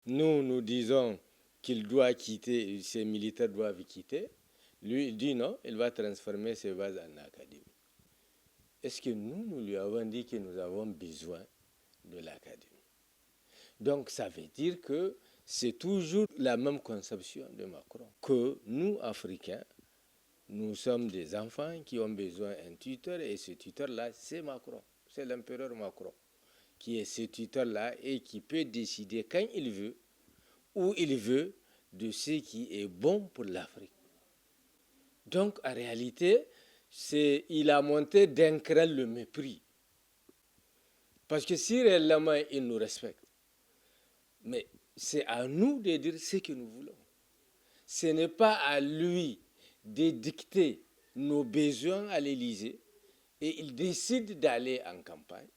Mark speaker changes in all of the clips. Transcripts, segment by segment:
Speaker 1: nous disons qu'il doit quitter, ces militaires doivent quitter. Lui, il dit non, il va transformer ses bases en académie. Est-ce que nous lui avons dit que nous avons besoin de l'académie? Donc, ça veut dire que c'est toujours la même conception de Macron, que nous, Africains, nous sommes des enfants qui ont besoin d'un tuteur, et ce tuteur-là, c'est Macron, c'est l'empereur Macron, qui est ce tuteur-là et qui peut décider quand il veut, où il veut, de ce qui est bon pour l'Afrique. Donc, en réalité, il a monté d'un cran le mépris. Parce que si réellement il nous respecte, mais c'est à nous de dire ce que nous voulons. Ce n'est pas à lui de dicter nos besoins à l'Élysée, et il décide d'aller en campagne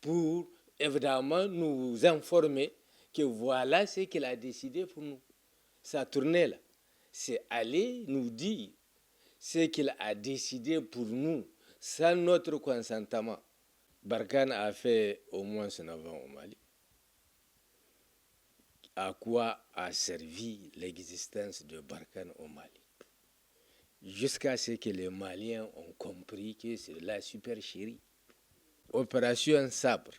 Speaker 1: pour évidemment nous informer que voilà ce qu'il a décidé pour nous. Sa tournée là, c'est aller nous dire ce qu'il a décidé pour nous sans notre consentement. Barkhane a fait au moins 9 ans au Mali. À quoi a servi l'existence de Barkhane au Mali? Jusqu'à ce que les Maliens ont compris que c'est la supercherie. Opération Sabre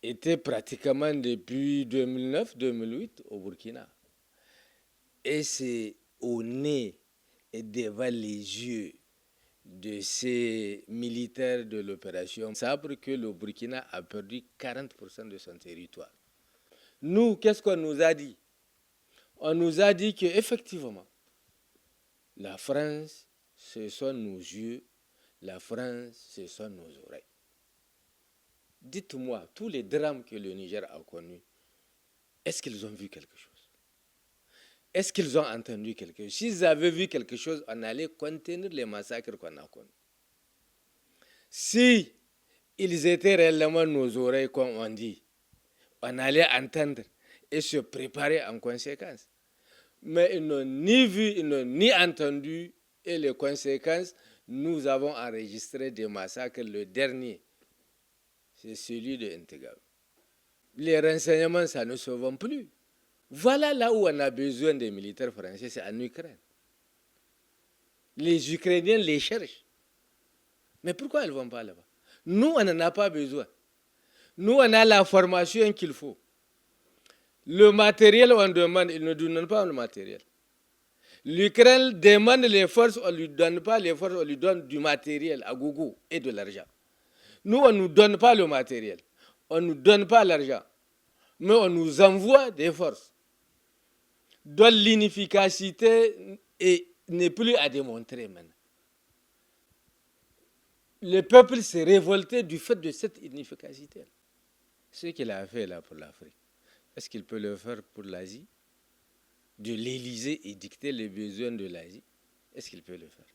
Speaker 1: était pratiquement depuis 2009-2008 au Burkina. Et c'est au nez et devant les yeux de ces militaires de l'opération Sabre que le Burkina a perdu 40% de son territoire. Nous, qu'est-ce qu'on nous a dit? On nous a dit qu'effectivement, la France, ce sont nos yeux, la France, ce sont nos oreilles. Dites-moi, tous les drames que le Niger a connus, est-ce qu'ils ont vu quelque chose? Est-ce qu'ils ont entendu quelque chose? S'ils avaient vu quelque chose, on allait contenir les massacres qu'on a connus. Si ils étaient réellement nos oreilles, comme on dit, on allait entendre et se préparer en conséquence. Mais ils n'ont ni vu, ils n'ont ni entendu, et les conséquences, nous avons enregistré des massacres. Le dernier, c'est celui de Entebbe. Les renseignements, ça ne se vend plus. Voilà là où on a besoin des militaires français, c'est en Ukraine. Les Ukrainiens les cherchent. Mais pourquoi ils ne vont pas là-bas? Nous, on n'en a pas besoin. Nous, on a la formation qu'il faut. Le matériel, on demande, ils ne donnent pas le matériel. L'Ukraine demande les forces, on ne lui donne pas les forces, on lui donne du matériel à gogo et de l'argent. Nous, on ne nous donne pas le matériel, on ne nous donne pas l'argent, mais on nous envoie des forces dont l'inefficacité n'est plus à démontrer maintenant. Le peuple s'est révolté du fait de cette inefficacité. Ce qu'il a fait là pour l'Afrique, est-ce qu'il peut le faire pour l'Asie? De l'Élysée et dicter les besoins de l'Asie? Est-ce qu'il peut le faire?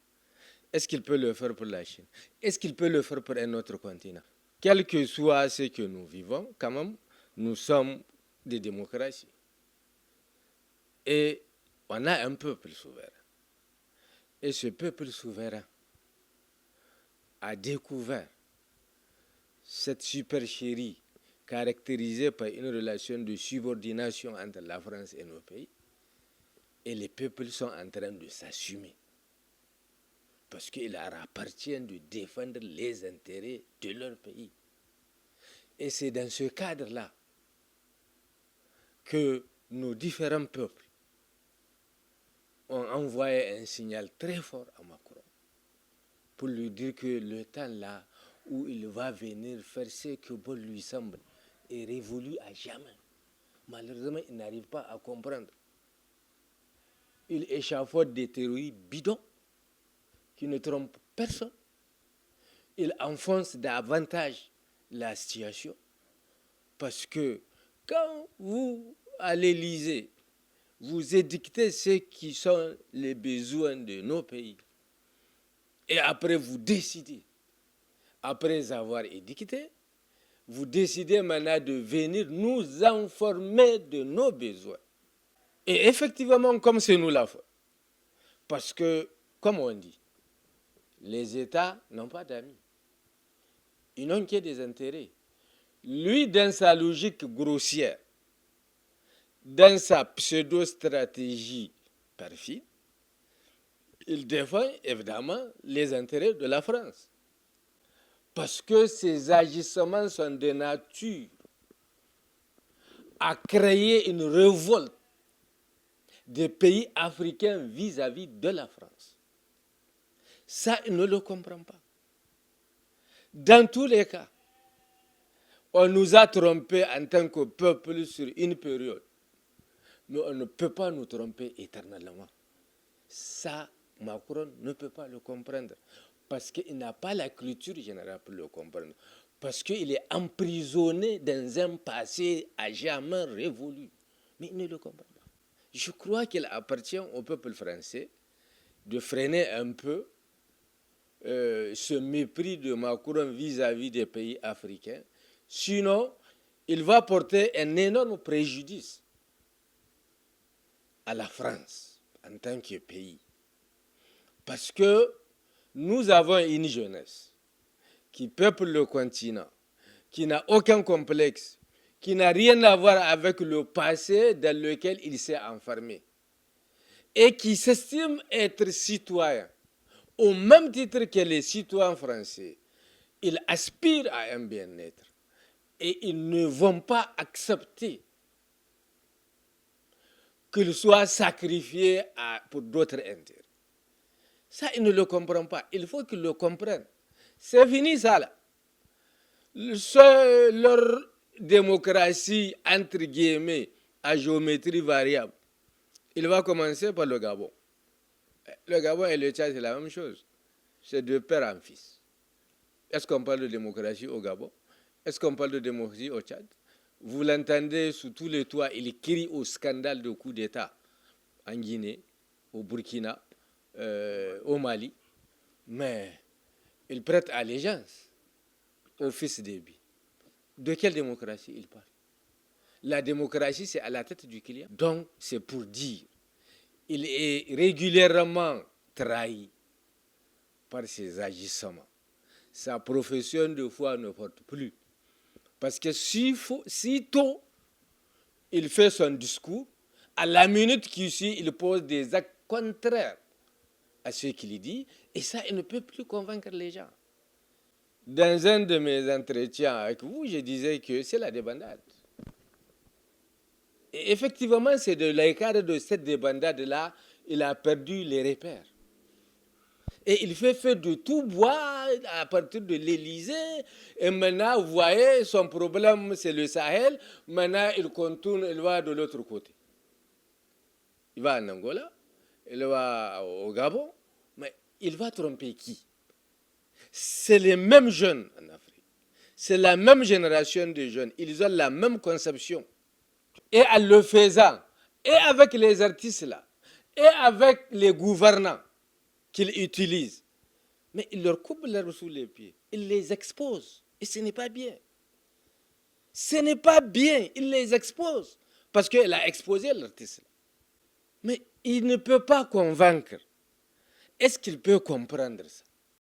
Speaker 1: Est-ce qu'il peut le faire pour la Chine? Est-ce qu'il peut le faire pour un autre continent? Quel que soit ce que nous vivons, quand même, nous sommes des démocraties. Et on a un peuple souverain. Et ce peuple souverain a découvert cette supercherie caractérisée par une relation de subordination entre la France et nos pays. Et les peuples sont en train de s'assumer. Parce qu'il leur appartient de défendre les intérêts de leur pays. Et c'est dans ce cadre-là que nos différents peuples ont envoyé un signal très fort à Macron pour lui dire que le temps là où il va venir faire ce que bon lui semble est révolu à jamais. Malheureusement, il n'arrive pas à comprendre. Il échafaude des théories bidons qui ne trompent personne. Il enfonce davantage la situation parce que quand vous, à l'Élysée, vous édictez ce qui sont les besoins de nos pays et après vous décidez, après avoir édicté, vous décidez maintenant de venir nous informer de nos besoins. Et effectivement, comme c'est nous la faute, parce que, comme on dit, les États n'ont pas d'amis. Ils n'ont que des intérêts. Lui, dans sa logique grossière, dans sa pseudo-stratégie perfide, il défend évidemment les intérêts de la France. Parce que ses agissements sont de nature à créer une révolte des pays africains vis-à-vis de la France. Ça, il ne le comprend pas. Dans tous les cas, on nous a trompés en tant que peuple sur une période. Mais on ne peut pas nous tromper éternellement. Ça, Macron ne peut pas le comprendre. Parce qu'il n'a pas la culture générale pour le comprendre. Parce qu'il est emprisonné dans un passé à jamais révolu. Mais il ne le comprend pas. Je crois qu'il appartient au peuple français de freiner un peu ce mépris de Macron vis-à-vis des pays africains. Sinon, il va porter un énorme préjudice à la France en tant que pays. Parce que nous avons une jeunesse qui peuple le continent, qui n'a aucun complexe, qui n'a rien à voir avec le passé dans lequel il s'est enfermé et qui s'estime être citoyen. Au même titre que les citoyens français, ils aspirent à un bien-être et ils ne vont pas accepter qu'ils soient sacrifiés pour d'autres intérêts. Ça, ils ne le comprennent pas. Il faut qu'ils le comprennent. C'est fini ça là. Leur démocratie, entre guillemets, à géométrie variable, il va commencer par le Gabon. Le Gabon et le Tchad, c'est la même chose. C'est de père en fils. Est-ce qu'on parle de démocratie au Gabon? Est-ce qu'on parle de démocratie au Tchad? Vous l'entendez sous tous les toits, il crie au scandale de coup d'État en Guinée, au Burkina, au Mali. Mais il prête allégeance au fils d'Ébi. De quelle démocratie il parle? La démocratie, c'est à la tête du client. Donc, c'est pour dire, il est régulièrement trahi par ses agissements. Sa profession de foi ne porte plus. Parce que si tôt il fait son discours, à la minute qui suit, il pose des actes contraires à ce qu'il dit, et ça, il ne peut plus convaincre les gens. Dans un de mes entretiens avec vous, je disais que c'est la débandade. Et effectivement, c'est de l'écart de cette débandade-là, il a perdu les repères. Et il fait de tout bois à partir de l'Élysée. Et maintenant, vous voyez, son problème, c'est le Sahel. Maintenant, il contourne, il va de l'autre côté. Il va en Angola, il va au Gabon. Mais il va tromper qui? C'est les mêmes jeunes en Afrique. C'est la même génération de jeunes. Ils ont la même conception. Et en le faisant, et avec les artistes là, et avec les gouvernants qu'ils utilisent, mais ils leur coupent l'herbe sous les pieds. Ils les exposent. Et ce n'est pas bien. Ce n'est pas bien. Il les expose. Parce qu'il a exposé l'artiste. Mais il ne peut pas convaincre. Est-ce qu'il peut comprendre ça?